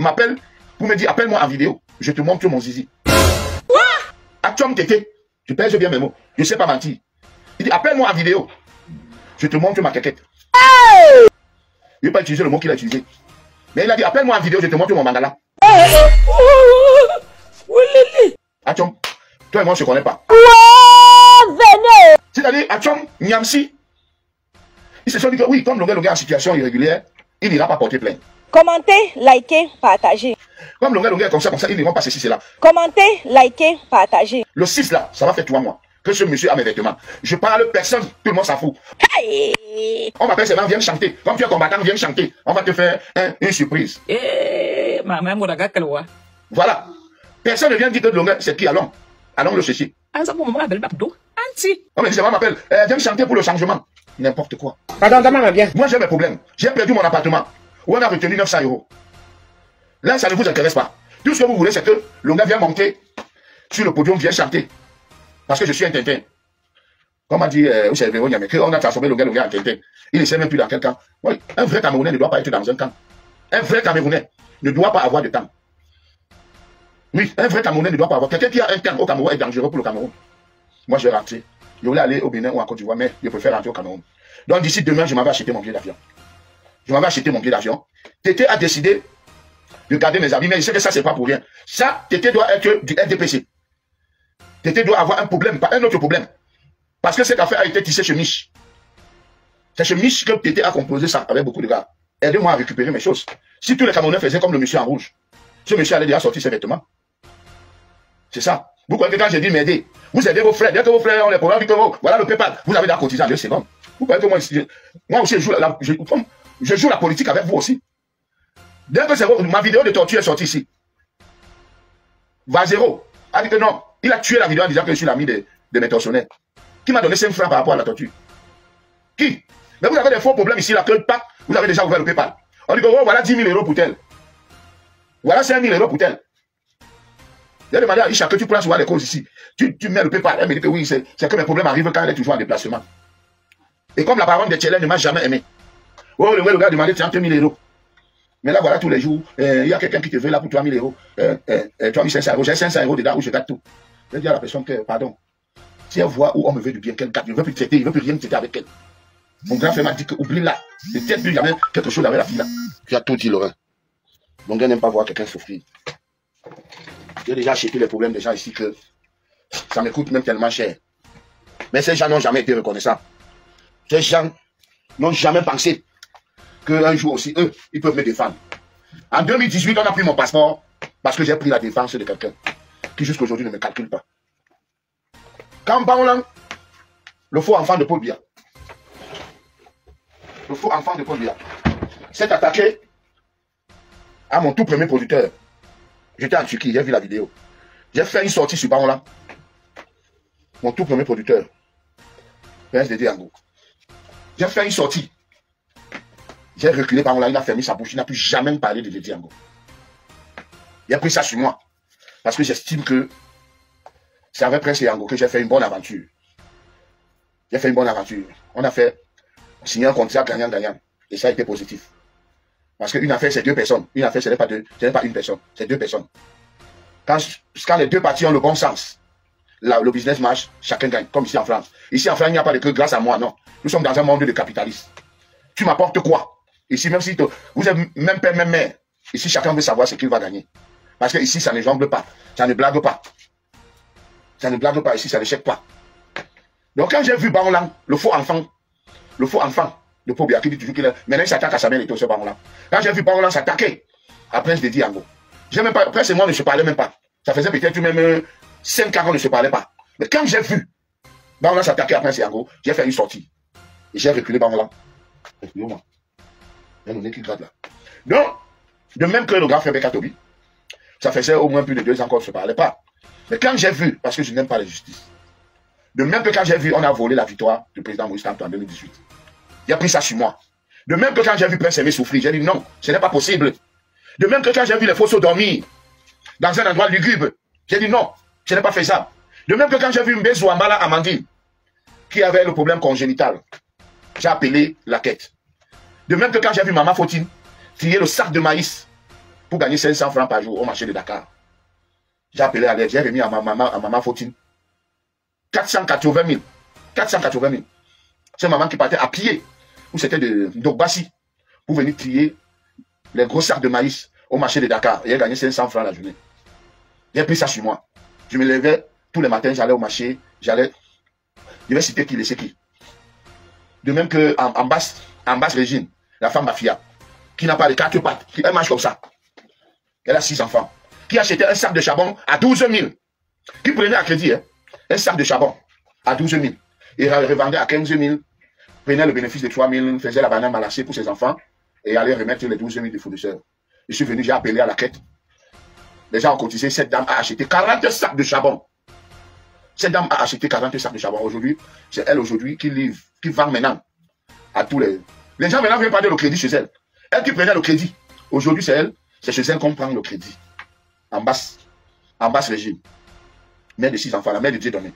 m'appelle pour me dire, appelle-moi en vidéo. Je te montre mon zizi. Quoi? Atchom tété. Je pèse bien mes mots. Je ne sais pas mentir. Il dit, appelle-moi en vidéo. Je te montre ma caquette. Hey! Il n'a pas utilisé le mot qu'il a utilisé. Mais il a dit, appelle-moi en vidéo, je te montre mon mangala. Atchom, toi et moi, on ne se connaît pas. C'est-à-dire, Atchom, Niamsi, ils se sont dit que oui, comme le gars est en situation irrégulière, il n'ira pas porter plainte. Commentez, likez, partagez. Comme le gars est comme ça, ils n'iront pas ceci, cela. Commentez, likez, partagez. Le 6 là, ça va faire 3 mois que ce monsieur a mes vêtements. Je parle personne, tout le monde s'en fout. Hey. On m'appelle seulement, viens chanter. Comme tu es combattant, viens chanter. On va te faire une surprise. Voilà. Personne ne vient dire que le gars, c'est qui, allons le chercher. On me dit, ça m'appelle, viens chanter pour le changement. N'importe quoi. Pardon, demain, bien. Moi, j'ai mes problèmes. J'ai perdu mon appartement. Où on a retenu 900 €. Là, ça ne vous intéresse pas. Tout ce que vous voulez, c'est que le gars vient monter sur le podium, vient chanter. Parce que je suis un Tintin. Comme a dit on a transformé le gars en Tintin. Il ne sait même plus dans quel camp. Oui, un vrai Camerounais ne doit pas être dans un camp. Un vrai Camerounais ne doit pas avoir de camp. Oui, un vrai Camerounais ne doit pas avoir. Quelqu'un qui a un camp au Cameroun est dangereux pour le Cameroun. Moi, je vais rentrer. Je voulais aller au Bénin ou en Côte d'Ivoire, mais je préfère rentrer au Cameroun. Donc d'ici demain, je m'en vais acheter mon billet d'avion. Je m'en vais acheter mon billet d'avion. Tété a décidé de garder mes habits, mais je sais que ça, c'est pas pour rien. Ça, Tété doit être du RDPC. Tété doit avoir un problème, pas un autre problème. Parce que cette affaire a été tissée chez Mich. C'est chez Mich que Tété a composé ça avec beaucoup de gars. Aidez-moi à récupérer mes choses. Si tous les Camerounais faisaient comme le monsieur en rouge, ce monsieur allait déjà sortir ses vêtements. C'est ça. Vous croyez que quand j'ai dit m'aider, vous aidez vos frères. Dès que vos frères ont les problèmes, voilà le PayPal. Vous avez déjà cotisé en 2 secondes. Vous croyez que moi aussi, je joue la politique avec vous aussi. Dès que ma vidéo de torture est sortie ici, Vazero a dit que non. Il a tué la vidéo en disant que je suis l'ami de mes tortionnaires. Qui m'a donné 5 francs par rapport à la torture? Qui? Mais vous avez des faux problèmes ici, là, que vous avez déjà ouvert le PayPal. On dit que oh, voilà 10 000 € pour tel. Voilà 5 000 € pour tel. Il y a demandé à Isha que tu prends souvent les causes ici. Tu mets le PayPal. Elle me dit que oui, c'est que mes problèmes arrivent quand elle est toujours en déplacement. Et comme la parole de Tchélène ne m'a jamais aimé. Oh, le gars a demandé 30 000 €. Mais là, voilà, tous les jours, il y a quelqu'un qui te veut là pour 3 000 €. 3 500 €. J'ai 500 € dedans où je gâte tout. Je dis à la personne que, pardon, si elle voit où on me veut du bien, qu'elle gâte, il ne veut plus traiter, il ne veut plus rien traiter avec elle. Mon grand frère m'a dit que oublie-la. Ne traite plus jamais quelque chose avec la fille là. Tu as tout dit, Laurent. Mon gars n'aime pas voir quelqu'un souffrir. J'ai déjà acheté les problèmes des gens ici que ça me coûte même tellement cher. Mais ces gens n'ont jamais été reconnaissants. Ces gens n'ont jamais pensé qu'un jour aussi, eux, ils peuvent me défendre. En 2018, on a pris mon passeport parce que j'ai pris la défense de quelqu'un qui jusqu'à aujourd'hui ne me calcule pas. Quand Baolang, le faux enfant de Paul Biya, s'est attaqué à mon tout premier producteur. J'étais en Turquie, j'ai vu la vidéo. J'ai fait une sortie sur Baolang. Mon tout premier producteur. Prince Dédé Yango. J'ai fait une sortie. J'ai reculé Baolang, il a fermé sa bouche, il n'a plus jamais parlé de Dédé Yango. Il a pris ça sur moi. Parce que j'estime que c'est avec Prince Yango que j'ai fait une bonne aventure. J'ai fait une bonne aventure. On a signé un contrat gagnant-gagnant. Et ça a été positif. Parce qu'une affaire, c'est 2 personnes. Une affaire, ce n'est pas une personne. C'est 2 personnes. Quand les 2 parties ont le bon sens, le business marche, chacun gagne. Comme ici en France. Ici en France, il n'y a pas de que grâce à moi, non. Nous sommes dans un monde de capitalistes. Tu m'apportes quoi? Ici, même si vous êtes même père, même mère, ici, chacun veut savoir ce qu'il va gagner. Parce que ici, ça ne jongle pas. Ça ne blague pas. Ça ne blague pas. Ici, ça ne chèque pas. Donc, quand j'ai vu Baolang, le faux enfant de Paul Biya qui dit toujours qu'il est. Maintenant, il s'attaque à sa mère et tout ce Baolang. Quand j'ai vu Baolang s'attaquer à Prince Dédé Yango, Prince et moi ne se parlaient même pas. Ça faisait peut-être même 5 ans qu'on ne se parlait pas. Mais quand j'ai vu Baolang s'attaquer à Prince Yango, j'ai fait une sortie. Et j'ai reculé Baolang. Excusez-moi. Il y a le nez qui gratte là. Donc, de même que le grand frère Beka Tobi, ça faisait au moins plus de 2 ans qu'on ne se parlait pas. Mais quand j'ai vu, parce que je n'aime pas la justice, de même que quand j'ai vu, on a volé la victoire du président Moïse Kamto en 2018. Il a pris ça sur moi. De même que quand j'ai vu Prince Aimé souffrir, j'ai dit non, ce n'est pas possible. De même que quand j'ai vu les Fosso dormir dans un endroit lugubre, j'ai dit non, ce n'est pas faisable. De même que quand j'ai vu Mbezou Ambala Amandine, qui avait le problème congénital, j'ai appelé la quête. De même que quand j'ai vu Maman Fautine trier le sac de maïs pour gagner 500 francs par jour au marché de Dakar. J'ai appelé à l'aide, j'ai remis à ma maman Fautine 480 000. 480 000. C'est maman qui partait à pied, où c'était de Dogbassi, pour venir trier les gros sacs de maïs au marché de Dakar. Et elle gagnait 500 francs la journée. J'ai pris ça sur moi. Je me levais tous les matins, j'allais au marché, je vais citer qui, laisser qui. De même que en basse régime, la femme Bafia, qui n'a pas de 4 pattes, elle marche comme ça. Elle a 6 enfants. Qui achetait un sac de charbon à 12 000. Qui prenait à crédit, hein, un sac de charbon à 12 000. Et revendait à 15 000. Prenait le bénéfice de 3 000, faisait la banane malassée pour ses enfants et allait remettre les 12 000 de fournisseurs. Je suis venu, j'ai appelé à la quête. Les gens ont cotisé, cette dame a acheté 40 sacs de charbon. Cette dame a acheté 40 sacs de charbon. Aujourd'hui, c'est elle aujourd'hui qui livre, qui vend maintenant à tous les... Les gens maintenant viennent prendre le crédit chez elle. Elle qui prenait le crédit. Aujourd'hui, c'est elle. C'est chez elle qu'on prend le crédit. En basse régime. Mère de 6 enfants, la mère de Dieu donné.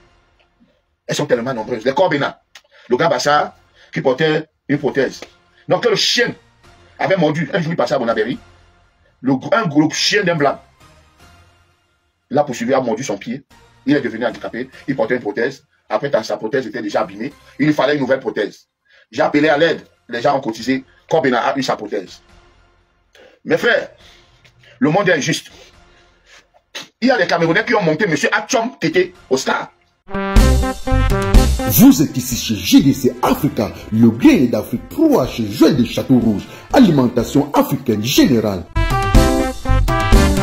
Elles sont tellement nombreuses. Les Corbena, le gars Bassa qui portait une prothèse. Donc le chien avait mordu, un jour il passait à Bonabéry, un gros chien d'un blanc l'a poursuivi, a mordu son pied. Il est devenu handicapé, il portait une prothèse. Après, sa prothèse était déjà abîmée. Il lui fallait une nouvelle prothèse. J'ai appelé à l'aide. Les gens ont cotisé. Corbena a eu sa prothèse. Mes frères, le monde est injuste. Il y a des Camerounais qui ont monté M. Atchom Tété au Star. Vous êtes ici chez JDC Africa, le grenier d'Afrique 3 chez Joël de Château-Rouge, alimentation africaine générale.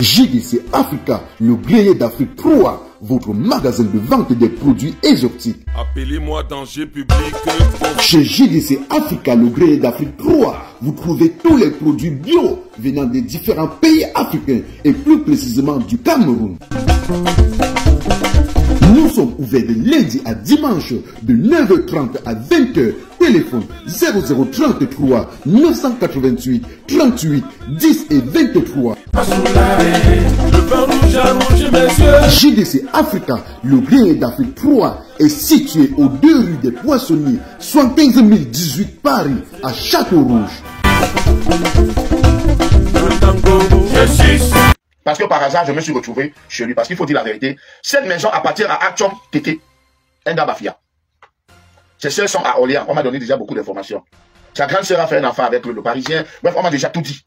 JDC Africa, le grenier d'Afrique 3, votre magasin de vente des produits exotiques. Appelez-moi danger public. Chez JDC Africa, le grenier d'Afrique 3, vous trouvez tous les produits bio venant des différents pays africains et plus précisément du Cameroun. Nous sommes ouverts de lundi à dimanche de 9h30 à 20h. Téléphone 0033 988 38 10 et 23. JDC Africa, le grenier d'Afrique 3, est situé aux 2 rues des Poissonniers, 75 018 Paris, à Château-Rouge. Parce que par hasard, je me suis retrouvé chez lui. Parce qu'il faut dire la vérité. Cette maison appartient à Atchom Tété, un gars Bafia. Ses soeurs sont à Orléans. On m'a donné déjà beaucoup d'informations. Sa grande sœur a fait un enfant avec le Parisien. Bref, on m'a déjà tout dit.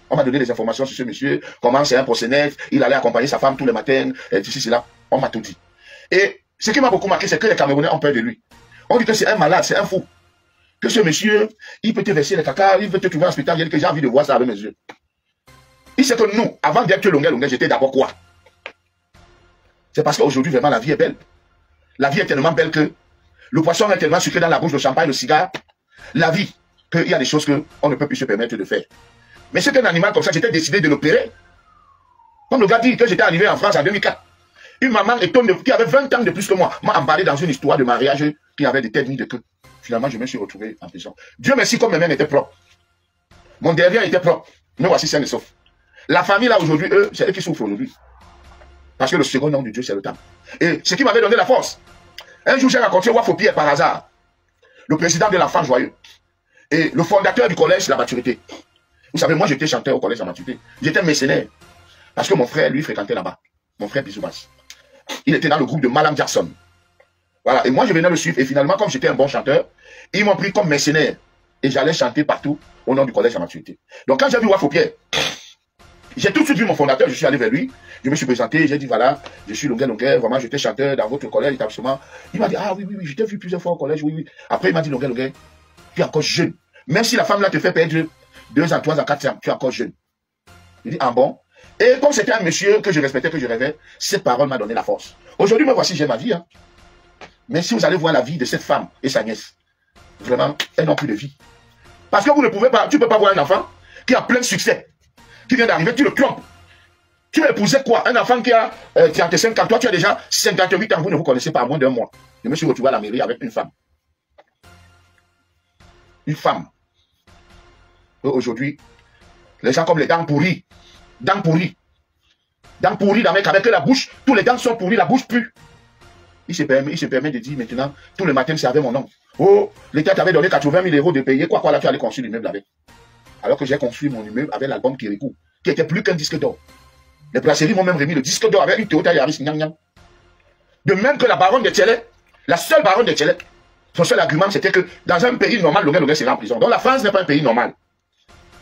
On m'a donné des informations sur ce monsieur. Comment c'est un proxénète. Il allait accompagner sa femme tous les matins. Ici, c'est là. On m'a tout dit. Et ce qui m'a beaucoup marqué, c'est que les Camerounais ont peur de lui. On dit que c'est un malade, c'est un fou. Que ce monsieur, il peut te verser les caca, il veut te trouver en hospital. Il dit que j'ai envie de voir ça avec mes yeux. Il sait que nous, avant d'être Longuet, j'étais d'abord quoi? C'est parce qu'aujourd'hui, vraiment, la vie est belle. La vie est tellement belle que le poisson est tellement sucré dans la bouche, le champagne, le cigare. La vie, qu'il y a des choses qu'on ne peut plus se permettre de faire. Mais c'est qu'un animal comme ça, j'étais décidé de l'opérer. Comme le gars dit que j'étais arrivé en France en 2004. Une maman étonne qui avait 20 ans de plus que moi m'a emballé dans une histoire de mariage qui avait des têtes de queue. Finalement, je me suis retrouvé en prison. Dieu merci, comme mes mains étaient propres. Mon derrière était propre. Me voici sain et sauf. La famille là aujourd'hui, eux, c'est eux qui souffrent aujourd'hui. Parce que le second nom de Dieu, c'est le temps. Et ce qui m'avait donné la force. Un jour, j'ai rencontré Wafo Pierre par hasard, le président de l'Enfant Joyeux, et le fondateur du collège La Maturité. Vous savez, moi, j'étais chanteur au collège La Maturité. J'étais mercenaire. Parce que mon frère, lui, fréquentait là-bas. Mon frère Bisoubas. Il était dans le groupe de Malam Jackson. Voilà. Et moi, je venais le suivre. Et finalement, comme j'étais un bon chanteur, ils m'ont pris comme mercenaire. Et j'allais chanter partout au nom du collège La Maturité. Donc, quand j'ai vu Wafo Pierre, j'ai tout de suite vu mon fondateur, je suis allé vers lui, je me suis présenté, j'ai dit voilà, je suis Longuet, vraiment j'étais chanteur dans votre collège, établissement. Il m'a dit ah oui, je t'ai vu plusieurs fois au collège, oui. Après il m'a dit Longuet, tu es encore jeune. Même si la femme là te fait perdre 2 ans, 3 ans, 4 ans, tu es encore jeune. Il dit ah bon. Et comme c'était un monsieur que je respectais, que je rêvais, cette parole m'a donné la force. Aujourd'hui, me voici, j'ai ma vie. Hein. Mais si vous allez voir la vie de cette femme et sa nièce, vraiment, elles n'ont plus de vie. Parce que vous ne pouvez pas, tu ne peux pas voir un enfant qui a plein de succès. Qui vient d'arriver, tu le trompes. Tu vas épouser quoi? Un enfant qui a 35 ans, toi tu as déjà 58 ans, vous ne vous connaissez pas à moins d'1 mois. Je me suis retrouvé à la mairie avec une femme. Une femme. Aujourd'hui, les gens comme les dents pourries. Dents pourries. Dents pourries, dans mec, avec la bouche, tous les dents sont pourries, la bouche pue. Il se permet de dire maintenant, tous les matins c'est avec mon nom. Oh, l'État t'avait donné 80 000 € de payer, quoi là, tu allais construire l'immeuble avec. Alors que j'ai construit mon immeuble avec l'album Kirikou. qui était plus qu'un disque d'or. Les brasseries m'ont même remis le disque d'or avec une Toyota Yaris. De même que la baronne de Tchélé, la seule baronne de Tchélé, son seul argument c'était que dans un pays normal, Longuet serait en prison. Donc la France n'est pas un pays normal.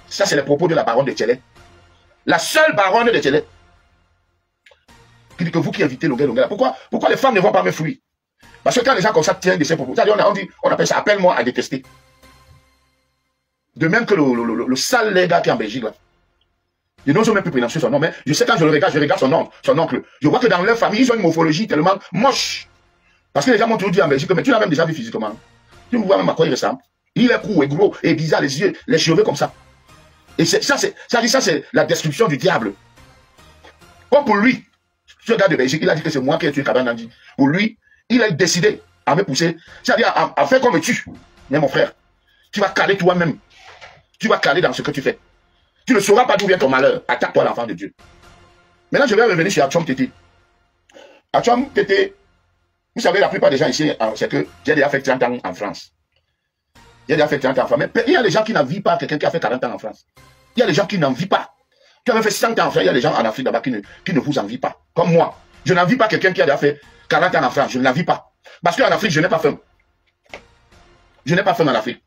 Ça, c'est les propos de la baronne de Tchélé. La seule baronne de Tchélé. Qui dit que vous qui invitez Longuet, pourquoi les femmes ne vont pas me fuir? Parce que quand les gens comme ça tiennent de ces propos, on appelle ça appelle-moi à détester. De même que le sale les gars qui est en Belgique là. Je n'ose même plus prononcer son nom, mais je sais quand je regarde son oncle. Je vois que dans leur famille, ils ont une morphologie tellement moche. Parce que les gens m'ont toujours dit en Belgique, mais tu l'as même déjà vu physiquement. Tu me vois même à quoi il ressemble. Il est court et gros et bizarre, les yeux, les cheveux comme ça. Et ça c'est la description du diable. Comme pour lui, ce gars de Belgique, il a dit que c'est moi qui ai tué Kabane Nandi. Pour lui, il a décidé à me pousser, c'est-à-dire à faire comme tu. Mais mon frère, tu vas caler toi-même. Tu vas caler dans ce que tu fais. Tu ne sauras pas d'où vient ton malheur. Attaque-toi l'enfant de Dieu. Maintenant, je vais revenir sur Atchom Tété. Atchom Tété, vous savez, la plupart des gens ici, c'est que j'ai déjà fait 30 ans en France. J'ai déjà fait 30 ans en France. Mais il y a des gens qui n'envient pas quelqu'un qui a fait 40 ans en France. Il y a des gens qui n'envient pas. Tu avais fait 100 ans en France, il y a des gens en Afrique là-bas qui ne vous envient pas. Comme moi. Je n'envie pas quelqu'un qui a déjà fait 40 ans en France. Je ne l'envie pas. Parce qu'en Afrique, je n'ai pas faim. Je n'ai pas faim en Afrique.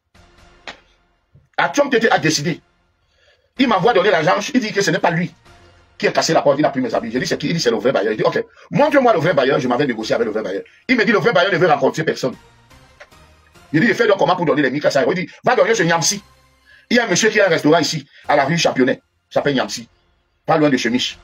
Atchom Tété a décidé. Il m'envoie donner l'argent, il dit que ce n'est pas lui qui a cassé la porte, il n'a pris mes habits. Je dis c'est qui? Il dit c'est le vrai bailleur. Il dit ok, montre-moi le vrai bailleur, je m'avais négocié avec le vrai bailleur. Il me dit le vrai bailleur ne veut rencontrer personne. Il dit, fais donc comment pour donner les micas. Il dit, va donner ce Niamsi. Il y a un monsieur qui a un restaurant ici, à la rue Championnet, s'appelle Niamsi, pas loin de Chemiche.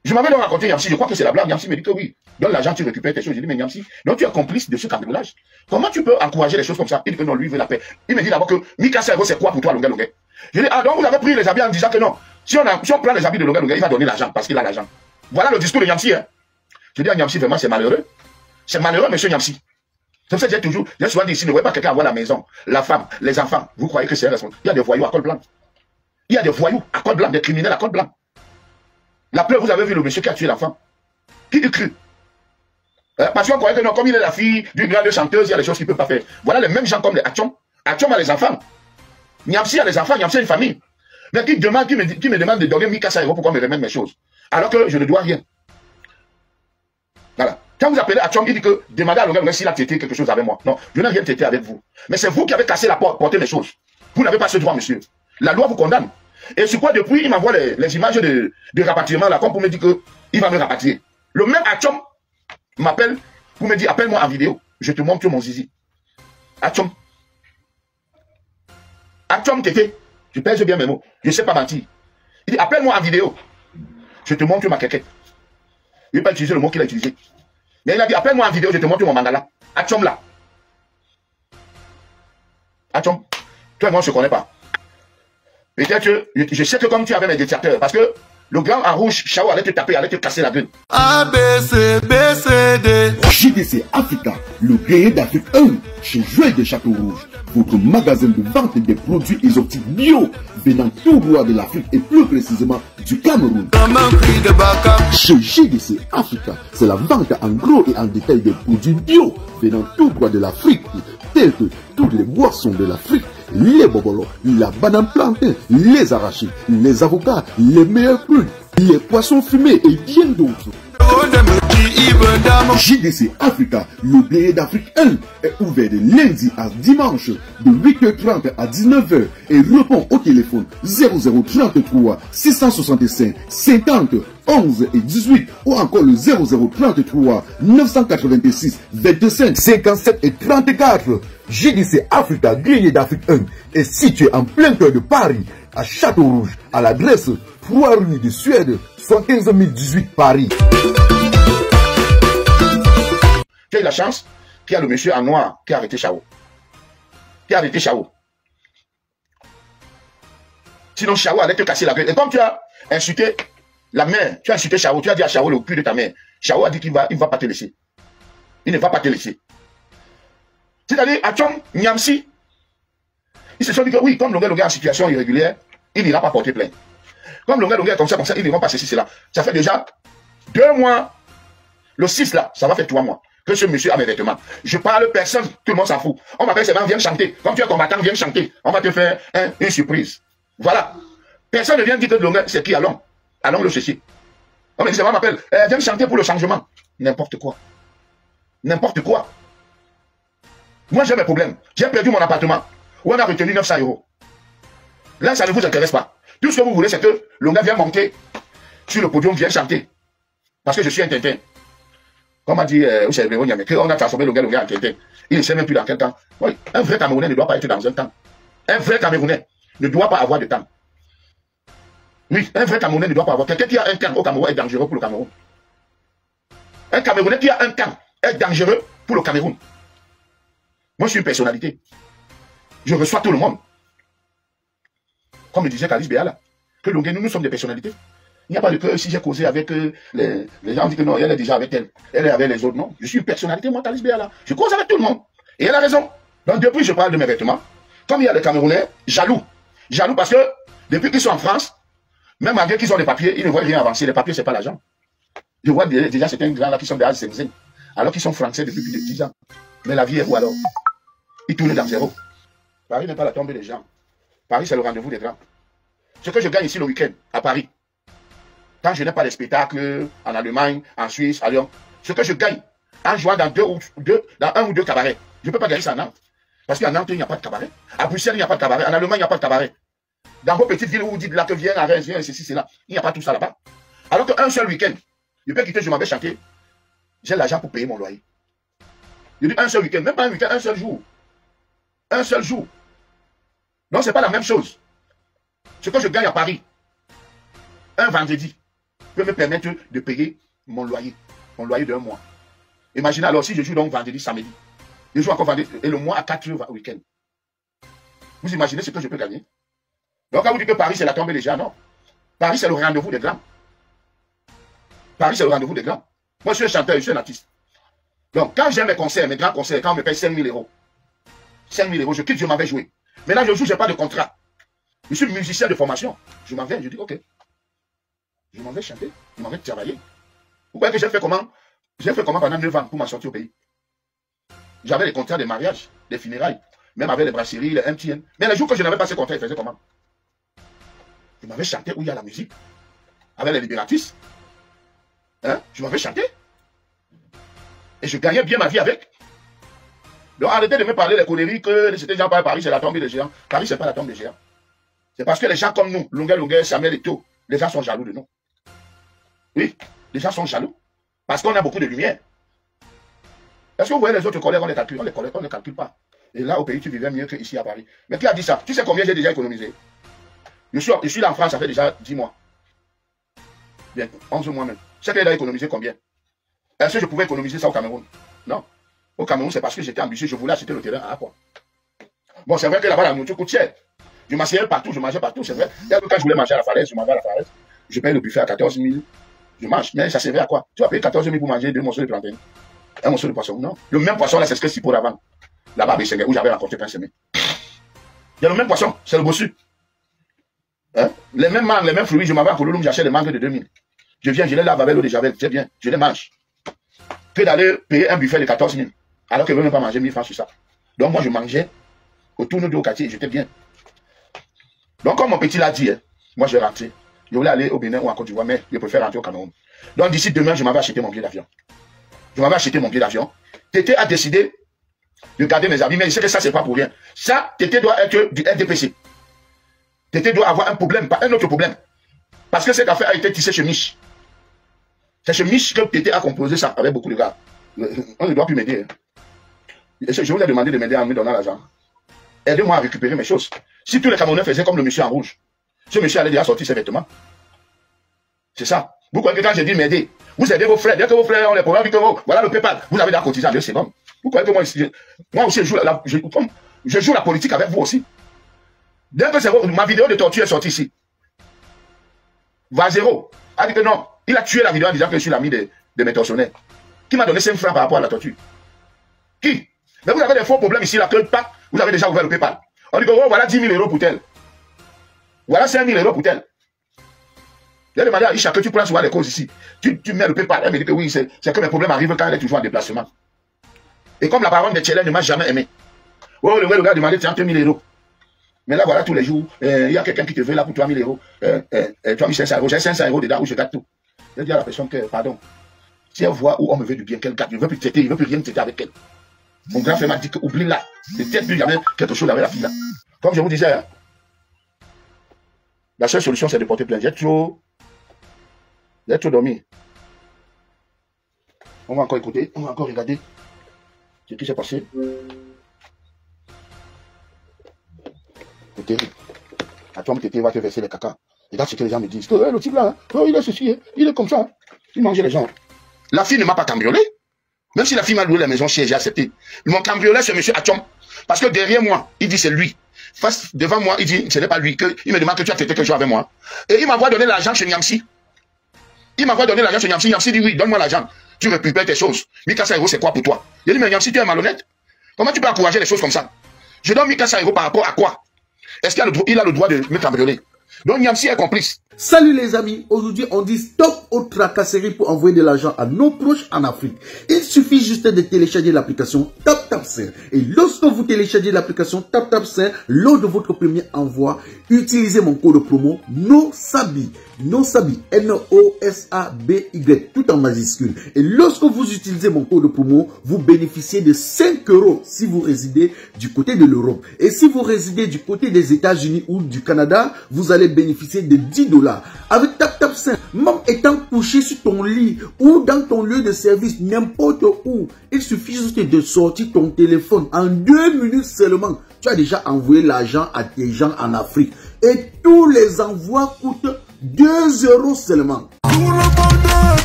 Je m'avais donc raconté Niamsi, je crois que c'est la blague. Niamsi me dit que oui, donne l'argent, tu récupères tes choses. Je dis, mais Niamsi, donc tu es complice de ce cambriolage. Comment tu peux encourager les choses comme ça? Il dit que non, lui veut la paix. Il me dit d'abord que Mika Servo, c'est quoi pour toi, Longuet? Je dis, ah, donc vous avez pris les habits en disant que non. Si on prend les habits de Longuet, il va donner l'argent parce qu'il a l'argent. Voilà le discours de Niamsi. Hein. Je dis à Niamsi, vraiment, c'est malheureux. C'est malheureux, monsieur Niamsi. C'est pour ça que j'ai souvent dit ici, ne voyez pas quelqu'un avoir la maison, la femme, les enfants. Vous croyez que c'est un responsable? Il y a des voyous à col blanc. Il y a des voyous à col blanc, des criminels à col blanc. La preuve, vous avez vu le monsieur qui a tué l'enfant. Qui y cru? Parce qu'on croyait que non, comme il est la fille d'une grande chanteuse, il y a des choses qu'il ne peut pas faire. Voilà les mêmes gens comme les Atchom. Atchom a les enfants. Niamsi a les enfants, Niamsi a une famille. Mais qui me demande de donner 1400 € pour qu'on me remette mes choses. Alors que je ne dois rien. Voilà. Quand vous appelez Atchom, il dit que demandez à Longuet s'il a tété quelque chose avec moi. Non, je n'ai rien tété avec vous. Mais c'est vous qui avez cassé la porte, porté les choses. Vous n'avez pas ce droit, monsieur. La loi vous condamne. Et sur quoi depuis, il m'envoie les images de rapatriement là, comme pour me dire qu'il va me rapatrier. Le même Atchom m'appelle pour me dire, appelle-moi en vidéo. Je te montre mon zizi. Atchom. Atchom tété. Je pèse bien mes mots. Je ne sais pas mentir. Il dit, appelle-moi en vidéo. Je te montre ma quéquette. Il n'a pas utilisé le mot qu'il a utilisé. Mais il a dit, appelle-moi en vidéo, je te montre mon mandala. Atchom là. Atchom, toi et moi, on ne se connaît pas. Peut-être que, je sais que comme tu avais mes détecteurs, parce que le grand en rouge, Chao allait te taper, allait te casser la gueule. A, B, C, B, C, D. JDC Africa, le guerrier d'Afrique 1, chez Joël de Château Rouge. Votre magasin de vente des produits exotiques bio, venant tout droit de l'Afrique et plus précisément du Cameroun. Chez JDC Africa, c'est la vente en gros et en détail des produits bio, venant tout droit de l'Afrique, tels que toutes les boissons de l'Afrique, les bobolos, la banane plantain, les arachis, les avocats, les meilleurs fruits, les poissons fumés et bien d'autres. JDC Africa, le guerrier d'Afrique 1, est ouvert de lundi à dimanche de 8h30 à 19h et répond au téléphone 0033 665 50 11 et 18 ou encore le 0033 986 25 57 et 34. JDC Africa, guerrier d'Afrique 1, est situé en plein cœur de Paris, à Château Rouge, à l'adresse 3 rue de Suède, 75 018 Paris. Tu as eu la chance qu'il y a le monsieur en noir qui a arrêté Chao. Qui a arrêté Chao. Sinon, Chao allait te casser la gueule. Et comme tu as insulté la mère, tu as insulté Chao, tu as dit à Chao le cul de ta mère. Chao a dit qu'il ne va pas te laisser. Il ne va pas te laisser. C'est-à-dire, Atchom, Niamsi, ils se sont dit que oui, comme Longuet est en situation irrégulière, il n'ira pas porter plainte. Comme Longuet est comme ça, ils n'iront pas ceci, cela. Ça fait déjà 2 mois. Le 6 là, ça va faire 3 mois. Que ce monsieur a mes vêtements. Je parle personne, tout le monde s'en fout. On m'appelle seulement, viens chanter. Comme tu es combattant, viens chanter. On va te faire une surprise. Voilà. Personne ne vient dire que Longueur, c'est qui? Allons le chercher. On me dit, ça m'appelle, viens me chanter pour le changement. N'importe quoi. N'importe quoi. Moi, j'ai mes problèmes. J'ai perdu mon appartement. Où on a retenu 900 €. Là, ça ne vous intéresse pas. Tout ce que vous voulez, c'est que Longueur vienne monter sur le podium, vienne chanter. Parce que je suis un Tintin. Comme a dit on a transformé Longueur en Tintin. Il ne sait même plus dans quel temps. Oui, un vrai Camerounais ne doit pas être dans un temps. Un vrai Camerounais ne doit pas avoir de temps. Oui, un vrai Camerounais ne doit pas avoir. Quelqu'un qui a un temps au Cameroun est dangereux pour le Cameroun. Un Camerounais qui a un temps est dangereux pour le Cameroun. Moi, je suis une personnalité. Je reçois tout le monde. Comme le disait Kalice Béala, que Longueur, nous sommes des personnalités. Il n'y a pas de que si j'ai causé avec les gens, disent que non, elle est déjà avec elle. Elle est avec les autres. Non, je suis une personnalité, moi, Kalice Béala. Je cause avec tout le monde. Et elle a raison. Donc, depuis, je parle de mes vêtements. Comme il y a des Camerounais jaloux. Jaloux parce que depuis qu'ils sont en France, même malgré qu'ils ont les papiers, ils ne voient rien avancer. Les papiers, ce n'est pas l'argent. Je vois déjà certains gens là qui sont des Al-Sengzen, alors qu'ils sont français depuis plus de 10 ans. Mais la vie est où alors? Ils tournent dans zéro. Paris n'est pas la tombe des gens. Paris, c'est le rendez-vous des grands. Ce que je gagne ici le week-end, à Paris, quand je n'ai pas de spectacle en Allemagne, en Suisse, à Lyon, ce que je gagne en jouant dans un ou deux cabarets, je ne peux pas gagner ça à Nantes. Parce qu'à Nantes, il n'y a pas de cabaret. À Bruxelles, il n'y a pas de cabaret. En Allemagne, il n'y a pas de cabaret. Dans vos petites villes où vous dites là que viens à Rennes, viens, ceci, cela, il n'y a pas tout ça là-bas. Alors qu'un seul week-end, je peux quitter, je m'en vais chanter. J'ai l'argent pour payer mon loyer. Je dis un seul week-end, même pas un week-end, un seul jour. Un seul jour. Non, ce n'est pas la même chose. Ce que je gagne à Paris, un vendredi, peut me permettre de payer mon loyer d'un mois. Imaginez alors si je joue donc vendredi, samedi. Je joue encore vendredi et le mois à 4 jours au week-end. Vous imaginez ce que je peux gagner? Donc quand vous dites que Paris c'est la tombée des gens, non. Paris c'est le rendez-vous des grands. Paris c'est le rendez-vous des grands. Moi je suis un chanteur, je suis un artiste. Donc quand j'ai mes concerts, mes grands concerts, quand on me paye 5 000 €, 5 000 €, je quitte, je m'en vais jouer. Maintenant je joue, je n'ai pas de contrat. Je suis musicien de formation. Je m'en vais, je dis ok. Je m'en vais chanter, je m'en vais travailler. Vous voyez que j'ai fait comment? J'ai fait comment pendant 9 ans pour m'en sortir au pays? J'avais les contrats de mariage, des funérailles, même avec les brasseries, les MTN. Mais les jours que je n'avais pas ces contrats, ils faisaient comment? Je m'avais chanté où il y a la musique, avec les libératrices. Hein? Je m'avais chanté. Et je gagnais bien ma vie avec. Donc arrêtez de me parler des conneries que c'était gens par Paris, c'est la tombe des géants. Paris, c'est pas la tombe des géants. C'est parce que les gens comme nous, Longueur, Samuel Eto'o, les gens sont jaloux de nous. Oui, les gens sont jaloux. Parce qu'on a beaucoup de lumière. Est-ce que vous voyez les autres collègues, on les calcule? On ne les calcule pas. Et là, au pays, tu vivais mieux qu'ici à Paris. Mais qui a dit ça? Tu sais combien j'ai déjà économisé? Je suis là en France, ça fait déjà 10 mois. Bien, 11 mois même. C'est qu'il a économisé combien? Est-ce que je pouvais économiser ça au Cameroun? Non. Au Cameroun, c'est parce que j'étais ambitieux, je voulais acheter le terrain à quoi? Bon, c'est vrai que là-bas, la nourriture coûte cher. Je m'asseyais partout, je mangeais partout, c'est vrai. Quand je voulais manger à la Falaise, je mangeais à la Falaise. Je paye le buffet à 14 000. Je mange, mais ça servait à quoi? Tu vas payer 14 000 pour manger 2 morceaux de plantain. Un morceau de poisson, non. Le même poisson là, c'est ce que c'est pour avant. Là-bas, où j'avais rencontré plein de semaines. Il y a le même poisson, c'est le bossu. Hein? Les mêmes mangues, les mêmes fruits, je m'en vais à Koulouloum, j'achète les mangues de 2000. Je viens, je les lave avec l'eau de Javel, c'est bien, je les mange. Que d'aller payer un buffet de 14 000. Alors que je ne veux même pas manger 1000 francs sur ça. Donc moi, je mangeais autour de au quartier, j'étais bien. Donc comme mon petit l'a dit, moi je vais rentrer. Je voulais aller au Bénin ou en Côte d'Ivoire, mais je préfère rentrer au Cameroun. Donc d'ici demain, je m'en vais acheter mon billet d'avion. Je m'en vais acheter mon billet d'avion. Tété a décidé de garder mes habits, mais il sait que ça, c'est pas pour rien. Ça, Tété doit être du RDPC. Tété doit avoir un problème, pas un autre problème. Parce que cette affaire a été tissée chez Mich. C'est chez Mich que Tété a composé ça avec beaucoup de gars. On ne doit plus m'aider. Je vous ai demandé de m'aider en me donnant l'argent. Aidez-moi à récupérer mes choses. Si tous les Camerounais faisaient comme le monsieur en rouge, ce monsieur allait déjà sortir ses vêtements. C'est ça. Vous croyez que quand j'ai dit m'aider, vous aidez vos frères. Dès que vos frères ont les problèmes, voilà le PayPal. Vous avez déjà cotisé en 2 secondes. Vous croyez que moi aussi, je joue la politique avec vous aussi. Dès que ma vidéo de torture est sortie ici, Vazero a dit que non. Il a tué la vidéo en disant que je suis l'ami de mes tortionnaires. Qui m'a donné 5 francs par rapport à la torture? Qui? Mais vous avez des faux problèmes ici, là, que pas, vous avez déjà ouvert le PayPal. On dit que oh, voilà 10 000 € pour tel. Voilà 5 000 € pour tel. J'ai demandé à Isha que tu prends souvent les causes ici. Tu mets le PayPal. Elle me dit que oui, c'est que mes problèmes arrivent quand elle est toujours en déplacement. Et comme la parole de Tchélène ne m'a jamais aimé. Oh, le gars a demandé 30 000 €. Mais là, voilà, tous les jours, il y a quelqu'un qui te veut là pour 3 000 euros, 3 500 euros, j'ai 500 euros dedans où je gâte tout. Je dis à la personne que, pardon, si elle voit où on me veut du bien, qu'elle gâte, il ne veut plus traiter, il ne veut plus rien traiter avec elle. Mon grand frère m'a dit que, oublie là, c'est peut-être plus jamais quelque chose avec la fille là. Comme je vous disais, hein, la seule solution c'est de porter plainte. J'ai trop dormi. On va encore écouter, on va encore regarder ce qui s'est passé. C'est terrible. À toi, Tété va te verser les caca. Regarde ce que les gens me disent. Oh, le type là, hein, oh, il est ceci, hein, il est comme ça. Hein. Il mangeait les gens. La fille ne m'a pas cambriolé. Même si la fille m'a loué la maison chez, j'ai accepté. Ils m'ont cambriolé ce monsieur Atchom. Parce que derrière moi, il dit c'est lui. Face devant moi, il dit ce n'est pas lui. Il me demande que tu as traité quelque chose avec moi. Et il m'envoie donner l'argent chez Nyamsi. Il m'envoie donner l'argent chez Nyamsi. Nyamsi dit oui, donne-moi l'argent. Tu récupères tes choses. 1500 euros, c'est quoi pour toi? Il dit mais Nyamsi, tu es malhonnête. Comment tu peux encourager les choses comme ça? Je donne 1500 euros par rapport à quoi? Est-ce qu'il a le droit de me cambrioler? Donc Nyamsi est complice. Salut les amis, aujourd'hui on dit stop aux tracasseries pour envoyer de l'argent à nos proches en Afrique. Il suffit juste de télécharger l'application TapTapSend. Et lorsque vous téléchargez l'application TapTapSend, lors de votre premier envoi, utilisez mon code promo NOSABY. NOSABY, N-O-S-A-B-Y, tout en majuscule. Et lorsque vous utilisez mon code promo, vous bénéficiez de 5 € si vous résidez du côté de l'Europe. Et si vous résidez du côté des États-Unis ou du Canada, vous allez bénéficier de 10 $. Avec TapTapSend, même étant couché sur ton lit ou dans ton lieu de service, n'importe où, il suffit juste de sortir ton téléphone. En 2 minutes seulement, tu as déjà envoyé l'argent à tes gens en Afrique. Et tous les envois coûtent 2 € seulement. Tout le monde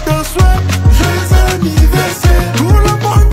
te souhaite, joyeux anniversaire. Tout le monde